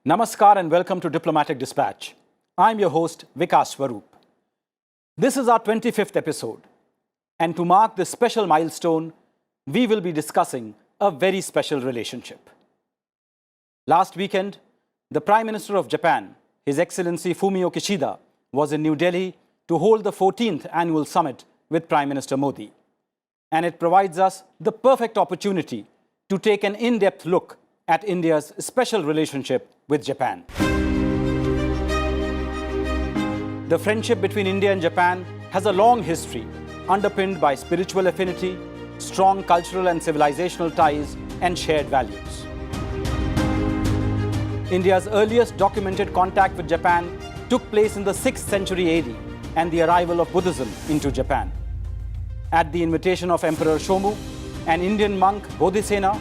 Namaskar and welcome to Diplomatic Dispatch. I'm your host, Vikas Swaroop. This is our 25th episode, and to mark this special milestone, we will be discussing a very special relationship. Last weekend, the Prime Minister of Japan, His Excellency Fumio Kishida, was in New Delhi to hold the 14th annual summit with Prime Minister Modi. And it provides us the perfect opportunity to take an in-depth look at India's special relationship with Japan. The friendship between India and Japan has a long history, underpinned by spiritual affinity, strong cultural and civilizational ties, and shared values. India's earliest documented contact with Japan took place in the 6th century AD and the arrival of Buddhism into Japan. At the invitation of Emperor Shomu, an Indian monk, Bodhisena,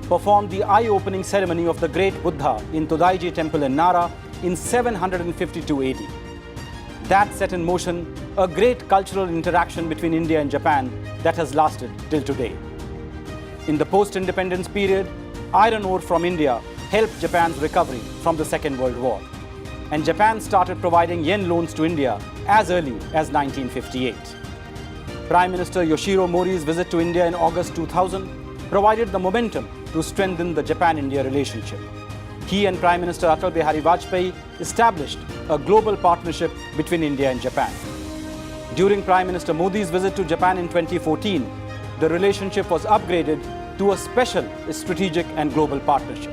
performed the eye-opening ceremony of the great Buddha in Todaiji Temple in Nara in 752 AD. That set in motion a great cultural interaction between India and Japan that has lasted till today. In the post-independence period, iron ore from India helped Japan's recovery from the Second World War, and Japan started providing yen loans to India as early as 1958. Prime Minister Yoshiro Mori's visit to India in August 2000 provided the momentum to strengthen the Japan-India relationship. He and Prime Minister Atal Bihari Vajpayee established a global partnership between India and Japan. During Prime Minister Modi's visit to Japan in 2014, the relationship was upgraded to a special strategic and global partnership.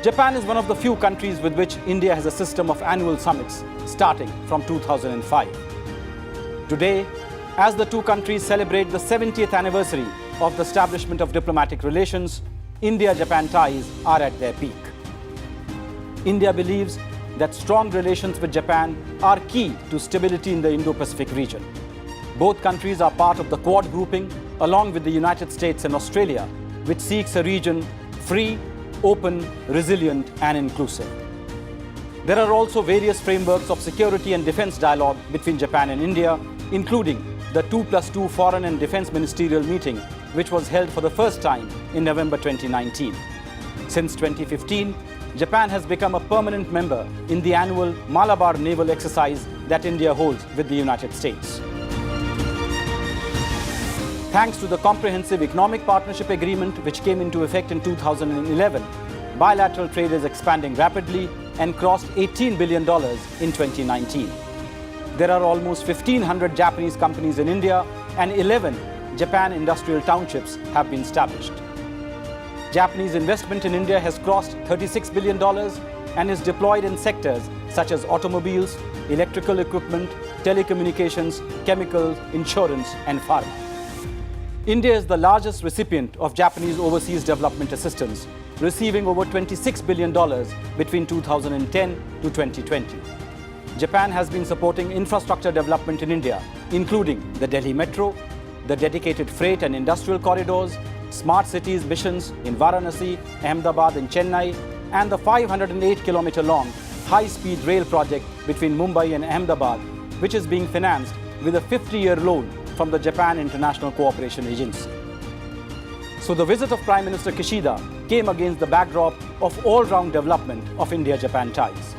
Japan is one of the few countries with which India has a system of annual summits starting from 2005. Today, as the two countries celebrate the 70th anniversary of the establishment of diplomatic relations, India-Japan ties are at their peak. India believes that strong relations with Japan are key to stability in the Indo-Pacific region. Both countries are part of the Quad grouping, along with the United States and Australia, which seeks a region free, open, resilient, and inclusive. There are also various frameworks of security and defense dialogue between Japan and India, including the 2+2 Foreign and Defense Ministerial meeting, which was held for the first time in November 2019. Since 2015, Japan has become a permanent member in the annual Malabar naval exercise that India holds with the United States. Thanks to the Comprehensive Economic Partnership Agreement, which came into effect in 2011, bilateral trade is expanding rapidly and crossed $18 billion in 2019. There are almost 1,500 Japanese companies in India, and 11 Japan industrial townships have been established. Japanese investment in India has crossed $36 billion and is deployed in sectors such as automobiles, electrical equipment, telecommunications, chemicals, insurance, and pharma. India is the largest recipient of Japanese overseas development assistance, receiving over $26 billion between 2010 to 2020. Japan has been supporting infrastructure development in India, including the Delhi Metro, the dedicated freight and industrial corridors, smart cities missions in Varanasi, Ahmedabad, and Chennai, and the 508-kilometer-long high-speed rail project between Mumbai and Ahmedabad, which is being financed with a 50-year loan from the Japan International Cooperation Agency. So the visit of Prime Minister Kishida came against the backdrop of all-round development of India-Japan ties.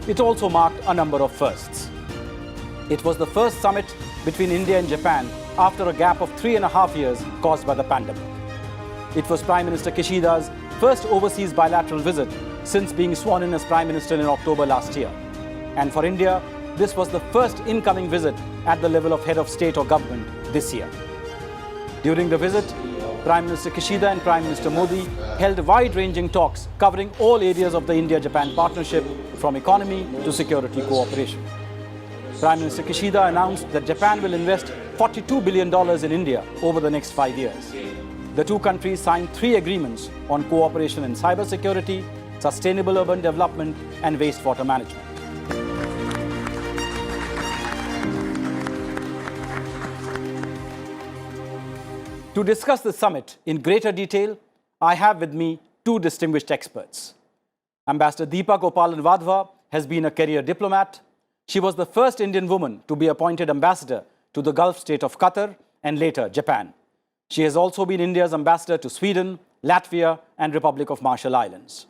It also marked a number of firsts. It was the first summit between India and Japan after a gap of 3.5 years caused by the pandemic. It was Prime Minister Kishida's first overseas bilateral visit since being sworn in as Prime Minister in October last year. And for India, this was the first incoming visit at the level of head of state or government this year. During the visit, Prime Minister Kishida and Prime Minister Modi held wide-ranging talks covering all areas of the India-Japan partnership, from economy to security cooperation. Prime Minister Kishida announced that Japan will invest $42 billion in India over the next 5 years. The two countries signed 3 agreements on cooperation in cybersecurity, sustainable urban development, and wastewater management. To discuss the summit in greater detail, I have with me 2 distinguished experts. Ambassador Deepa Gopalan Vadhva has been a career diplomat. She was the first Indian woman to be appointed ambassador to the Gulf state of Qatar and later Japan. She has also been India's ambassador to Sweden, Latvia, and Republic of Marshall Islands.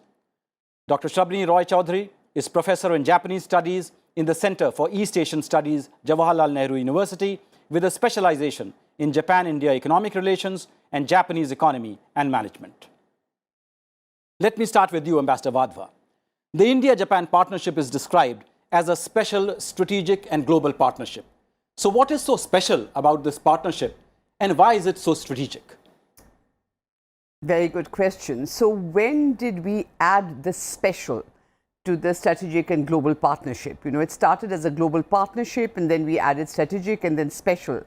Dr. Shabni Roy Chaudhary is Professor in Japanese Studies in the Center for East Asian Studies, Jawaharlal Nehru University, with a specialization in Japan-India economic relations and Japanese economy and management. Let me start with you, Ambassador Wadhwa. The India-Japan partnership is described as a special strategic and global partnership. So what is so special about this partnership and why is it so strategic? Very good question. So when did we add the special to the strategic and global partnership? You know, it started as a global partnership and then we added strategic and then special.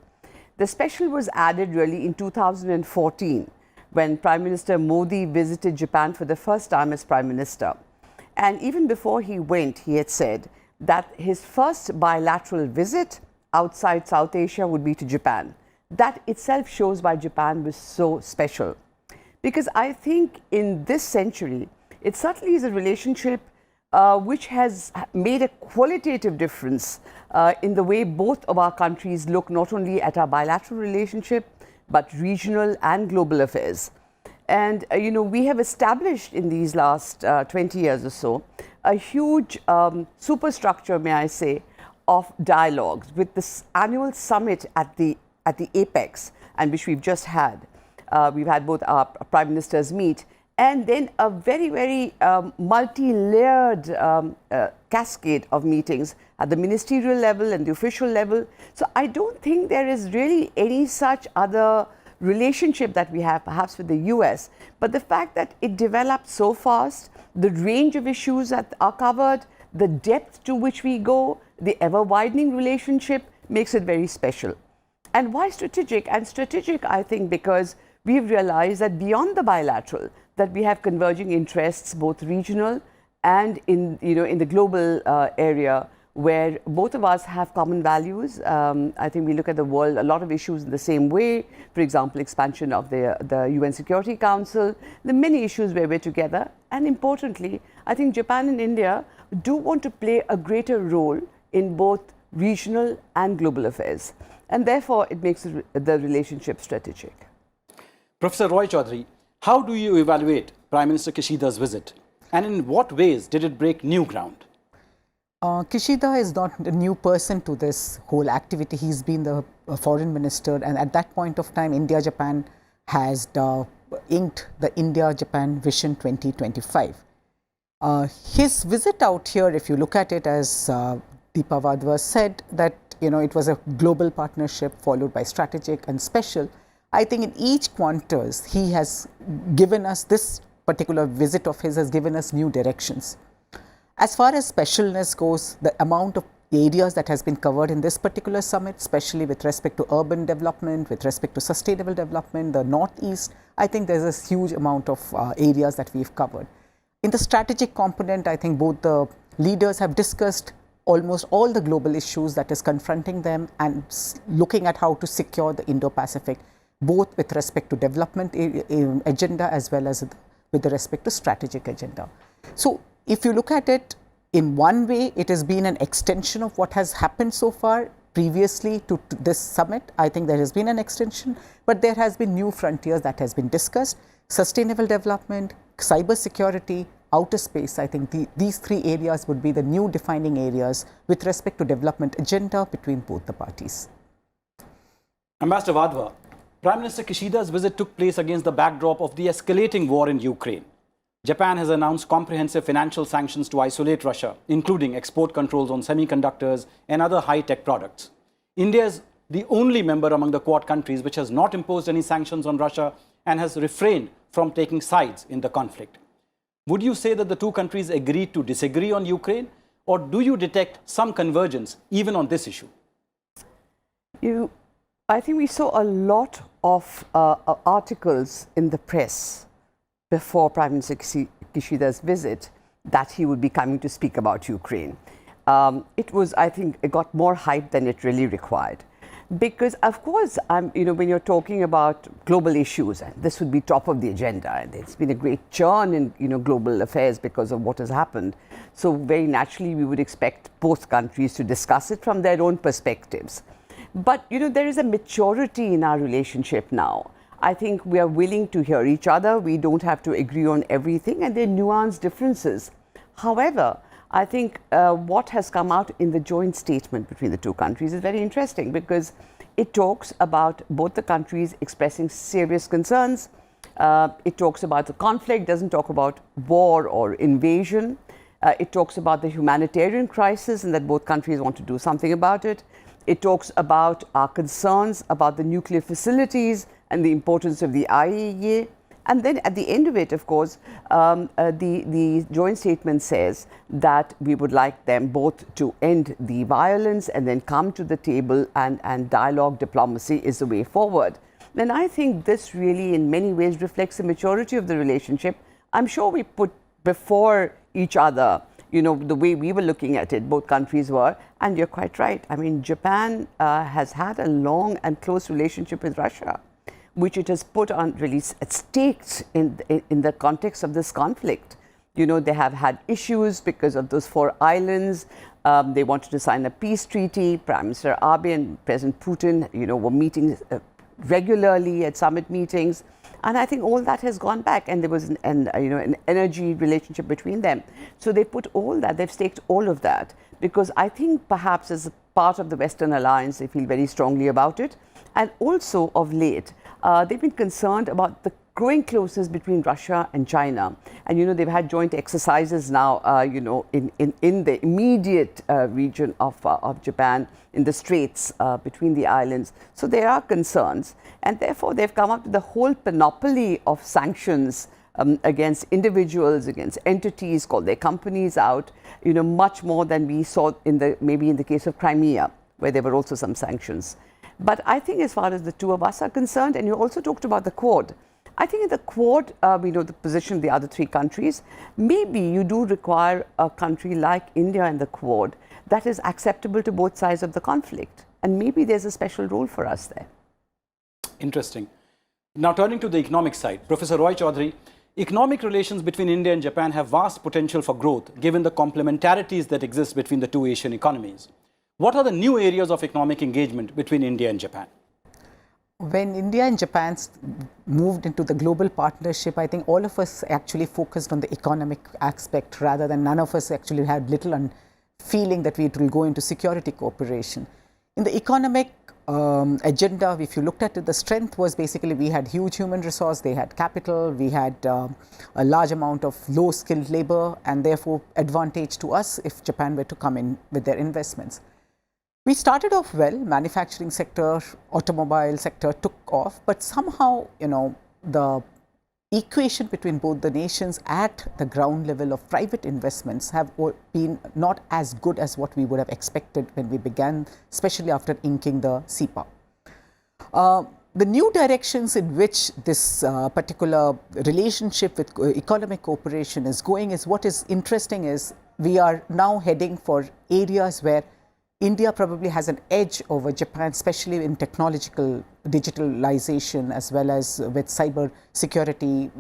The special was added really in 2014 when Prime Minister Modi visited Japan for the first time as Prime Minister. And even before he went, he had said that his first bilateral visit outside South Asia would be to Japan. That itself shows why Japan was so special. Because I think in this century, it certainly is a relationship which has made a qualitative difference in the way both of our countries look not only at our bilateral relationship, but regional and global affairs. And, you know, we have established in these last 20 years or so a huge superstructure, may I say, of dialogues with this annual summit at the apex, and which we've just had. We've had both our prime ministers meet, and then a very, very multi-layered cascade of meetings at the ministerial level and the official level. So I don't think there is really any such other relationship that we have perhaps with the US, but the fact that it developed so fast, the range of issues that are covered, the depth to which we go, the ever-widening relationship makes it very special. And why strategic? And strategic, I think, because we've realized that beyond the bilateral, that we have converging interests, both regional and in the global area, where both of us have common values. I think we look at the world, a lot of issues in the same way. For example, expansion of the UN Security Council, the many issues where we're together. And importantly, I think Japan and India do want to play a greater role in both regional and global affairs. And therefore, it makes the relationship strategic. Professor Roy Chaudhary, how do you evaluate Prime Minister Kishida's visit? And in what ways did it break new ground? Kishida is not a new person to this whole activity. He's been the foreign minister, and at that point of time, India-Japan has inked the India-Japan Vision 2025. His visit out here, if you look at it, as Deepa Wadhwa said, that it was a global partnership followed by strategic and special. I think in each quantus, he has given us, this particular visit of his has given us new directions. As far as specialness goes, the amount of areas that has been covered in this particular summit, especially with respect to urban development, with respect to sustainable development, the Northeast, I think there's a huge amount of areas that we've covered. In the strategic component, I think both the leaders have discussed almost all the global issues that is confronting them and looking at how to secure the Indo-Pacific, both with respect to development agenda as well as with respect to strategic agenda. So if you look at it in one way, it has been an extension of what has happened so far previously to this summit. I think there has been an extension, but there has been new frontiers that has been discussed. Sustainable development, cyber security, outer space. I think these three areas would be the new defining areas with respect to development agenda between both the parties. Ambassador Wadhwa, Prime Minister Kishida's visit took place against the backdrop of the escalating war in Ukraine. Japan has announced comprehensive financial sanctions to isolate Russia, including export controls on semiconductors and other high-tech products. India is the only member among the Quad countries which has not imposed any sanctions on Russia and has refrained from taking sides in the conflict. Would you say that the two countries agreed to disagree on Ukraine, or do you detect some convergence even on this issue? I think we saw a lot of articles in the press before Prime Minister Kishida's visit that he would be coming to speak about Ukraine. I think it got more hype than it really required. Because, of course, when you're talking about global issues, and this would be top of the agenda, and there's been a great churn in global affairs because of what has happened. So very naturally, we would expect both countries to discuss it from their own perspectives. But, there is a maturity in our relationship now. I think we are willing to hear each other. We don't have to agree on everything, and there are nuanced differences. However, I think what has come out in the joint statement between the two countries is very interesting, because it talks about both the countries expressing serious concerns. It talks about the conflict, doesn't talk about war or invasion. It talks about the humanitarian crisis and that both countries want to do something about it. It talks about our concerns about the nuclear facilities and the importance of the IAEA. And then at the end of it, of course, the joint statement says that we would like them both to end the violence and then come to the table, and dialogue, diplomacy is the way forward. Then I think this really in many ways reflects the maturity of the relationship. I'm sure we put before each other, you know, the way we were looking at it, both countries were, and you're quite right. I mean, Japan has had a long and close relationship with Russia, which it has put on really at stakes in the context of this conflict. You know, they have had issues because of those 4 islands. They wanted to sign a peace treaty. Prime Minister Abe and President Putin, you know, were meeting regularly at summit meetings. And I think all that has gone back, and there was an energy relationship between them. So they put all that, they've staked all of that, because I think perhaps as a part of the Western alliance, they feel very strongly about it. And also of late, they've been concerned about the growing closeness between Russia and China. And, you know, they've had joint exercises now, you know, in the immediate region of Japan, in the straits between the islands. So there are concerns. And therefore, they've come up with the whole panoply of sanctions against individuals, against entities, called their companies out, you know, much more than we saw maybe in the case of Crimea, where there were also some sanctions. But I think as far as the two of us are concerned, and you also talked about the Quad, I think in the Quad, we know the position of the other 3 countries. Maybe you do require a country like India in the Quad that is acceptable to both sides of the conflict. And maybe there's a special role for us there. Interesting. Now turning to the economic side, Professor Roy Chaudhary, economic relations between India and Japan have vast potential for growth given the complementarities that exist between the 2 Asian economies. What are the new areas of economic engagement between India and Japan? When India and Japan moved into the global partnership, I think all of us actually focused on the economic aspect, rather than none of us actually had little feeling that we will go into security cooperation. In the economic agenda, if you looked at it, the strength was basically we had huge human resource, they had capital, we had a large amount of low-skilled labor, and therefore advantage to us if Japan were to come in with their investments. We started off well, manufacturing sector, automobile sector took off, but somehow, you know, the equation between both the nations at the ground level of private investments have been not as good as what we would have expected when we began, especially after inking the CEPA. The new directions in which this particular relationship with economic cooperation is going is, what is interesting is we are now heading for areas where India probably has an edge over Japan, especially in technological digitalization, as well as with cyber security,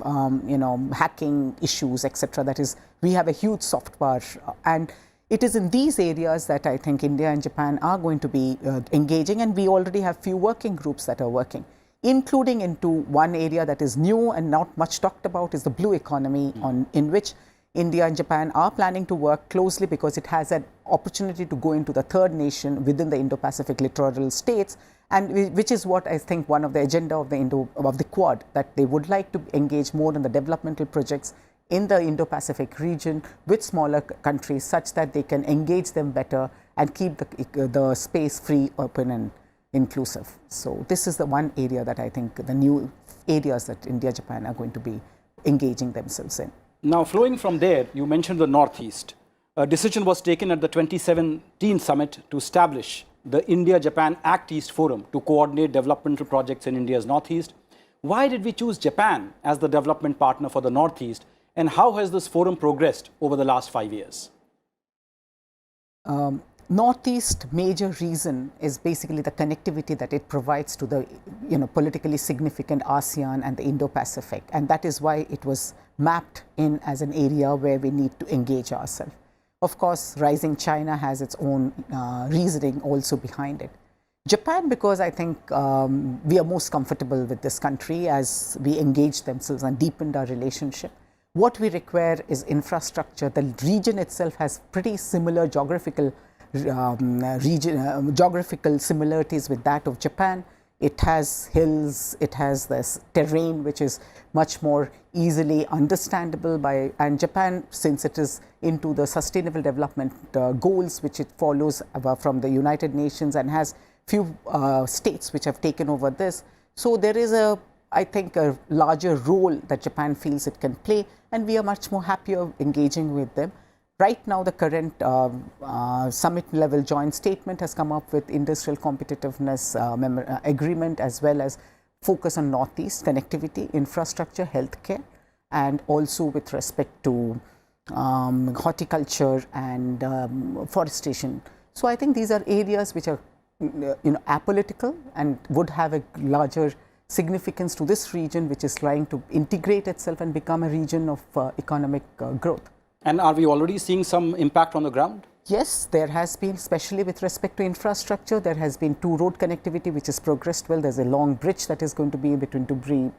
you know, hacking issues, etc. That is, we have a huge soft power, and it is in these areas that I think India and Japan are going to be engaging, and we already have few working groups that are working, including into one area that is new and not much talked about, is the blue economy, in which India and Japan are planning to work closely, because it has an opportunity to go into the third nation within the Indo-Pacific littoral states, and which is what I think one of the agenda of the Quad, that they would like to engage more in the developmental projects in the Indo-Pacific region with smaller countries, such that they can engage them better and keep the space free, open and inclusive. So this is the one area that I think the new areas that India, Japan are going to be engaging themselves in. Now, flowing from there, you mentioned the Northeast. A decision was taken at the 2017 summit to establish the India-Japan Act East Forum to coordinate developmental projects in India's Northeast. Why did we choose Japan as the development partner for the Northeast, and how has this forum progressed over the last 5 years? Northeast major reason is basically the connectivity that it provides to the politically significant ASEAN and the Indo-Pacific, and that is why it was mapped in as an area where we need to engage ourselves. Of course, rising China has its own reasoning also behind it. Japan, because I think we are most comfortable with this country as we engage themselves and deepened our relationship. What we require is infrastructure. The region itself has pretty similar geographical geographical similarities with that of Japan. It has hills, it has this terrain which is much more easily understandable by, and Japan, since it is into the sustainable development goals which it follows from the United Nations and has few states which have taken over this. So there is I think a larger role that Japan feels it can play, and we are much more happier engaging with them. Right now, the current summit level joint statement has come up with industrial competitiveness agreement, as well as focus on Northeast connectivity, infrastructure, healthcare, and also with respect to horticulture and forestation. So I think these are areas which are apolitical and would have a larger significance to this region, which is trying to integrate itself and become a region of economic growth. And are we already seeing some impact on the ground? Yes, there has been, especially with respect to infrastructure. There has been 2 road connectivity which has progressed well. There's a long bridge that is going to be between Dubri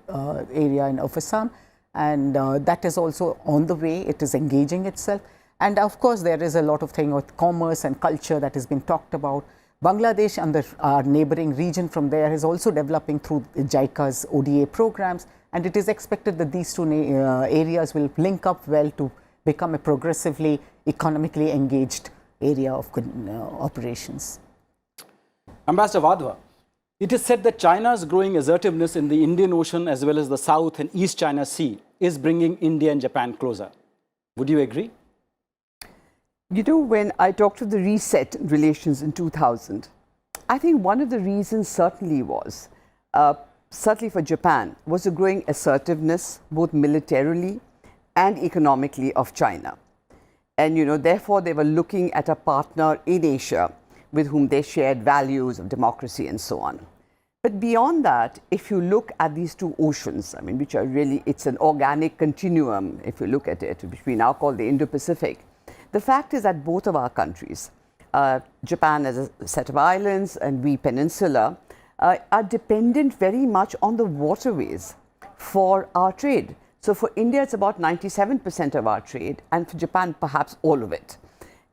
area and Ofisam, and that is also on the way. It is engaging itself. And of course, there is a lot of thing with commerce and culture that has been talked about. Bangladesh and our neighboring region from there is also developing through JICA's ODA programs, and it is expected that these 2 areas will link up well to become a progressively economically engaged area of operations. Ambassador Wadhwa, it is said that China's growing assertiveness in the Indian Ocean as well as the South and East China Sea is bringing India and Japan closer. Would you agree? You know, when I talked of the reset in relations in 2000, I think one of the reasons certainly was, certainly for Japan, was the growing assertiveness, both militarily and economically, of China. And, therefore, they were looking at a partner in Asia with whom they shared values of democracy and so on. But beyond that, if you look at these 2 oceans, I mean, which are really, it's an organic continuum, if you look at it, which we now call the Indo-Pacific. The fact is that both of our countries, Japan as a set of islands and we peninsula, are dependent very much on the waterways for our trade. So for India, it's about 97% of our trade, and for Japan, perhaps all of it.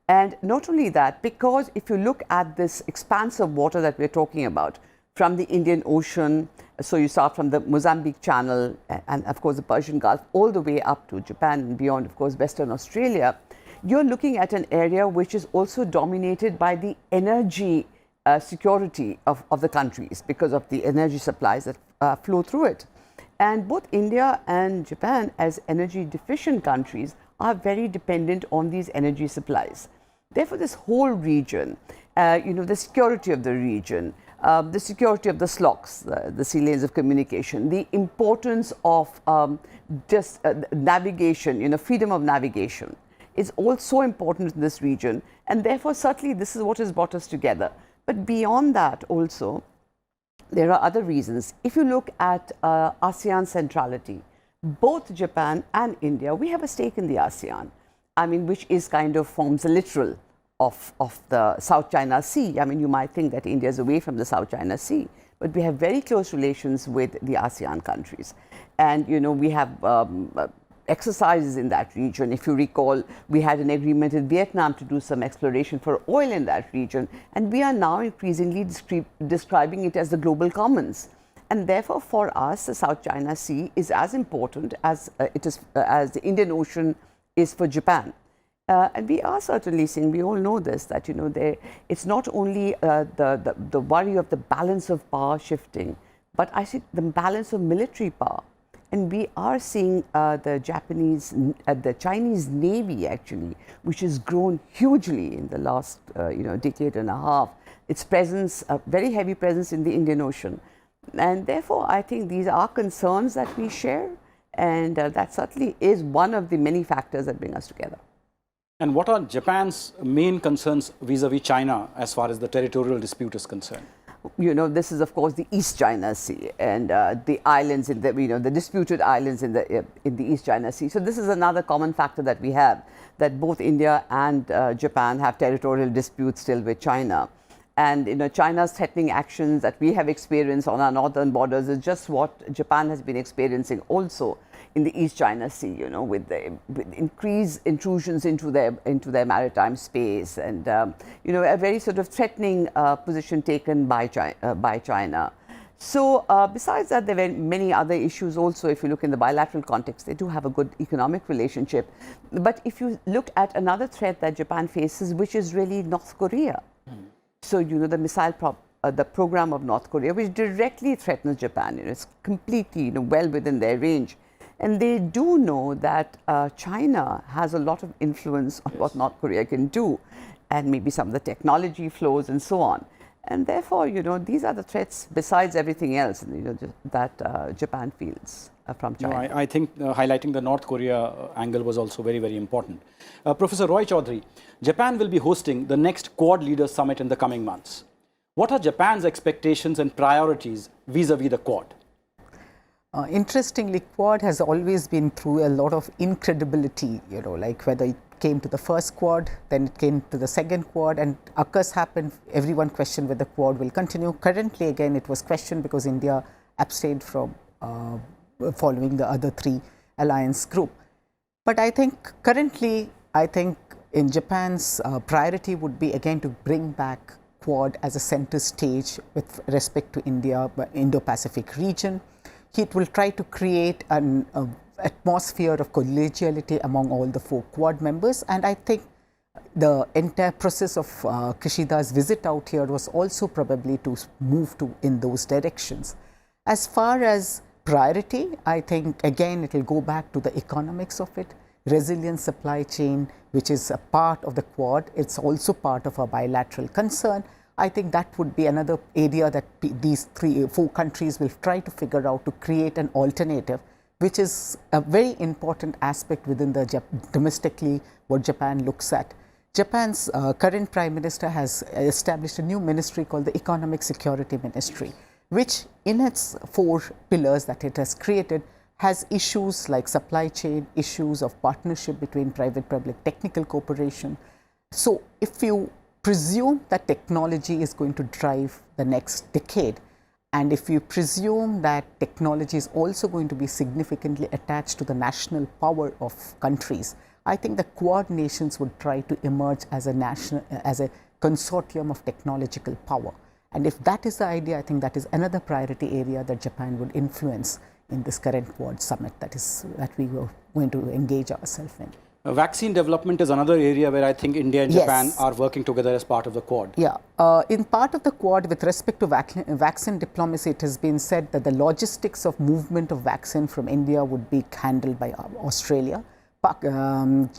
And not only that, because if you look at this expanse of water that we're talking about, from the Indian Ocean, so you start from the Mozambique Channel and of course the Persian Gulf, all the way up to Japan and beyond, of course, Western Australia, you're looking at an area which is also dominated by the energy security of the countries because of the energy supplies that flow through it. And both India and Japan, as energy deficient countries, are very dependent on these energy supplies. Therefore, this whole region, the security of the region, the security of the SLOCs, the sea lanes of communication, the importance of navigation, freedom of navigation, is also important in this region. And therefore, certainly, this is what has brought us together. But beyond that also, there are other reasons. If you look at ASEAN centrality, both Japan and India, we have a stake in the ASEAN, I mean, which is kind of forms a littoral of the South China Sea. I mean, you might think that India is away from the South China Sea, but we have very close relations with the ASEAN countries. And, we have exercises in that region. If you recall, we had an agreement in Vietnam to do some exploration for oil in that region, and we are now increasingly describing it as the global commons. And therefore, for us, the South China Sea is as important as as the Indian Ocean is for Japan. And we are certainly seeing, we all know this, that it's not only the worry of the balance of power shifting, but I see the balance of military power. And we are seeing the Chinese Navy actually, which has grown hugely in the last decade and a half. Its presence, a very heavy presence in the Indian Ocean. And therefore, I think these are concerns that we share, and that certainly is one of the many factors that bring us together. And what are Japan's main concerns vis-a-vis China as far as the territorial dispute is concerned? This is of course the East China Sea and the islands in the disputed islands in the East China Sea. So this is another common factor that we have, that both India and Japan have territorial disputes still with China. And China's threatening actions that we have experienced on our northern borders is just what Japan has been experiencing also in the East China Sea, with increased intrusions into their maritime space, and a very sort of threatening position taken by China. So besides that, there are many other issues also. If you look in the bilateral context, they do have a good economic relationship. But if you look at another threat that Japan faces, which is really North Korea. So, the missile the program of North Korea, which directly threatens Japan, it's completely, well within their range. And they do know that China has a lot of influence on what North Korea can do, and maybe some of the technology flows and so on. And therefore, these are the threats besides everything else, that Japan feels from China. I think highlighting the North Korea angle was also very, very important. Professor Roy Chaudhary, Japan will be hosting the next Quad Leaders Summit in the coming months. What are Japan's expectations and priorities vis-a-vis the Quad? Interestingly, Quad has always been through a lot of incredibility, like whether it came to the first Quad, then it came to the second Quad, and occurs happened, everyone questioned whether Quad will continue. Currently, again, it was questioned because India abstained from following the other three alliance group. But I think currently, in Japan's priority would be again to bring back Quad as a center stage with respect to India, Indo-Pacific region. It will try to create an atmosphere of collegiality among all the 4 Quad members, and I think the entire process of Kishida's visit out here was also probably to move in those directions. As far as priority, I think again it will go back to the economics of it, resilient supply chain, which is a part of the Quad. It's also part of our bilateral concern. I think that would be another area that these 4 countries will try to figure out to create an alternative, which is a very important aspect within the domestically what Japan looks at. Japan's current Prime Minister has established a new ministry called the Economic Security Ministry, which in its 4 pillars that it has created has issues like supply chain, issues of partnership between private-public technical cooperation. So if you presume that technology is going to drive the next decade, and if you presume that technology is also going to be significantly attached to the national power of countries, I think the Quad nations would try to emerge as a consortium of technological power. And if that is the idea, I think that is another priority area that Japan would influence in this current Quad summit that we were going to engage ourselves in. Vaccine development is another area where I think India and Japan are working together as part of the Quad. Yeah, in part of the Quad, with respect to vaccine diplomacy, it has been said that the logistics of movement of vaccine from India would be handled by Australia.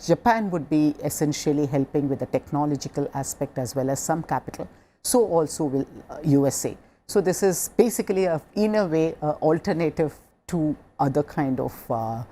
Japan would be essentially helping with the technological aspect as well as some capital. So also will USA. So this is basically, in a way, alternative to other kind of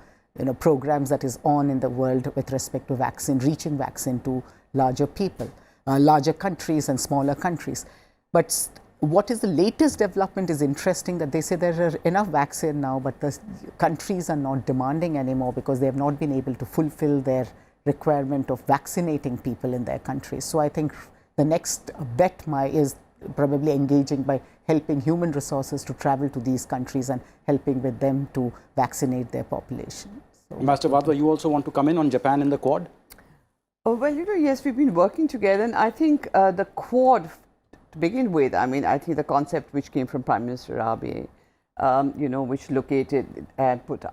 programs that is on in the world with respect to vaccine, reaching vaccine to larger people, larger countries and smaller countries. But what is the latest development is interesting, that they say there are enough vaccine now, but the countries are not demanding anymore because they have not been able to fulfill their requirement of vaccinating people in their countries. So I think the next bet is probably engaging by helping human resources to travel to these countries and helping with them to vaccinate their population. So, Master Wadhwa, you also want to come in on Japan and the Quad? Oh, well, yes, we've been working together, and I think the Quad, to begin with, I think the concept which came from Prime Minister Abe, which located and put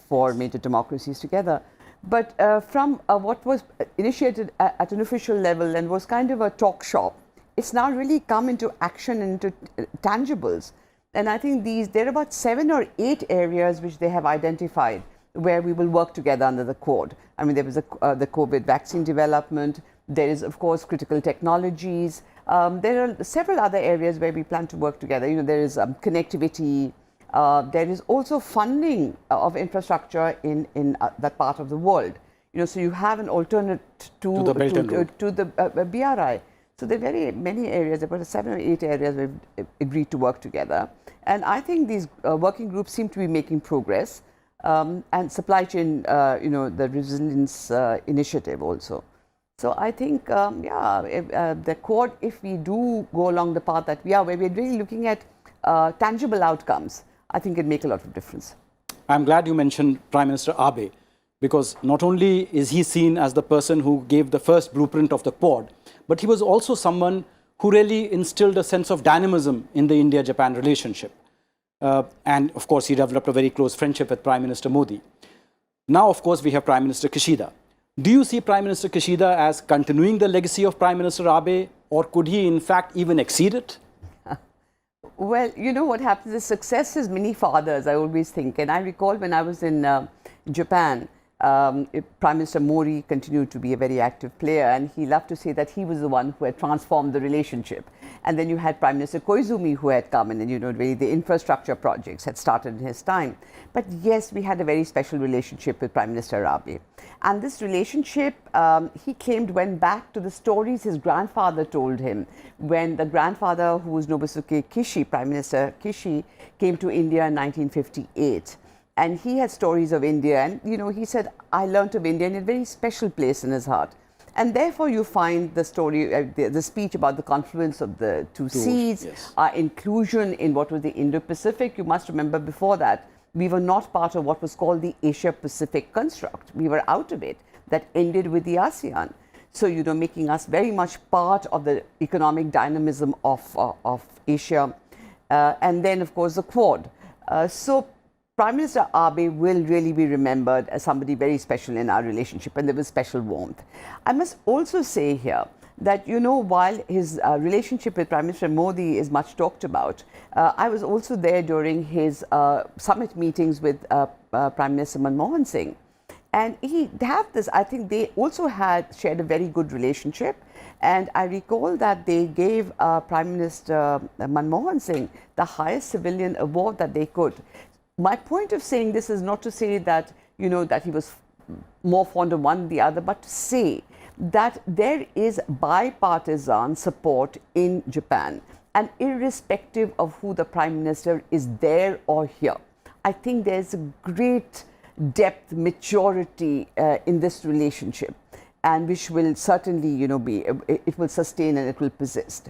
4 major democracies together. But from what was initiated at an official level and was kind of a talk shop, it's now really come into action and into tangibles. And I think there are about 7 or 8 areas which they have identified where we will work together under the Quad. There was the COVID vaccine development. There is, of course, critical technologies. There are several other areas where we plan to work together. There is connectivity. There is also funding of infrastructure in that part of the world. So you have an alternate to the Belt and Road. To the BRI. So there are very many areas, about 7 or 8 areas we've agreed to work together. And I think these working groups seem to be making progress. And supply chain, the resilience initiative also. So I think, the Quad, if we do go along the path that we are, where we're really looking at tangible outcomes, I think it'd make a lot of difference. I'm glad you mentioned Prime Minister Abe, because not only is he seen as the person who gave the first blueprint of the Quad, but he was also someone who really instilled a sense of dynamism in the India-Japan relationship. And of course, he developed a very close friendship with Prime Minister Modi. Now, of course, we have Prime Minister Kishida. Do you see Prime Minister Kishida as continuing the legacy of Prime Minister Abe, or could he in fact even exceed it? Well, you know what happens is success has many fathers, I always think. And I recall when I was in Japan, Prime Minister Modi continued to be a very active player, and he loved to say that he was the one who had transformed the relationship. And then you had Prime Minister Koizumi who had come in, and really the infrastructure projects had started in his time. But yes, we had a very special relationship with Prime Minister Abe. And this relationship, he claimed, went back to the stories his grandfather told him when the grandfather, who was Nobusuke Kishi, Prime Minister Kishi, came to India in 1958. And he had stories of India, and he said, I learnt of India in a very special place in his heart. And therefore you find the story, the speech about the confluence of the two seas, yes. Our inclusion in what was the Indo-Pacific. You must remember before that, we were not part of what was called the Asia-Pacific construct. We were out of it. That ended with the ASEAN. So, making us very much part of the economic dynamism of Asia. And then, of course, the Quad. So Prime Minister Abe will really be remembered as somebody very special in our relationship, and there was special warmth. I must also say here that, while his relationship with Prime Minister Modi is much talked about, I was also there during his summit meetings with Prime Minister Manmohan Singh. And I think they also had shared a very good relationship. And I recall that they gave Prime Minister Manmohan Singh the highest civilian award that they could. My point of saying this is not to say that, that he was more fond of one than the other, but to say that there is bipartisan support in Japan, and irrespective of who the Prime Minister is there or here. I think there's a great depth, maturity in this relationship, and which will certainly, it will sustain and it will persist.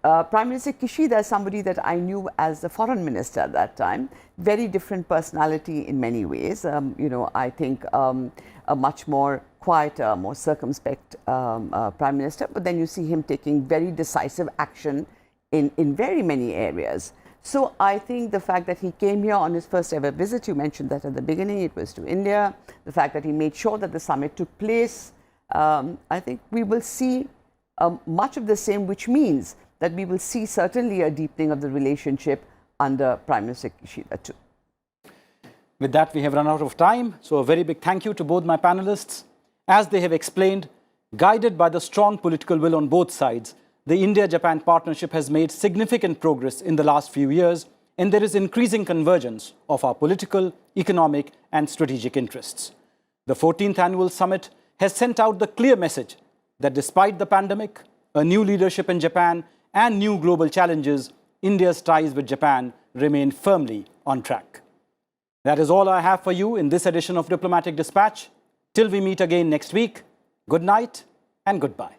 Prime Minister Kishida is somebody that I knew as the foreign minister at that time. Very different personality in many ways. I think a much more quieter, more circumspect prime minister. But then you see him taking very decisive action in very many areas. So I think the fact that he came here on his first ever visit, you mentioned that at the beginning, it was to India. The fact that he made sure that the summit took place, I think we will see much of the same, which means that we will see certainly a deepening of the relationship under Prime Minister Kishida too. With that, we have run out of time. So a very big thank you to both my panelists. As they have explained, guided by the strong political will on both sides, the India-Japan partnership has made significant progress in the last few years, and there is increasing convergence of our political, economic, and strategic interests. The 14th annual summit has sent out the clear message that despite the pandemic, a new leadership in Japan, and new global challenges, India's ties with Japan remain firmly on track. That is all I have for you in this edition of Diplomatic Dispatch. Till we meet again next week, good night and goodbye.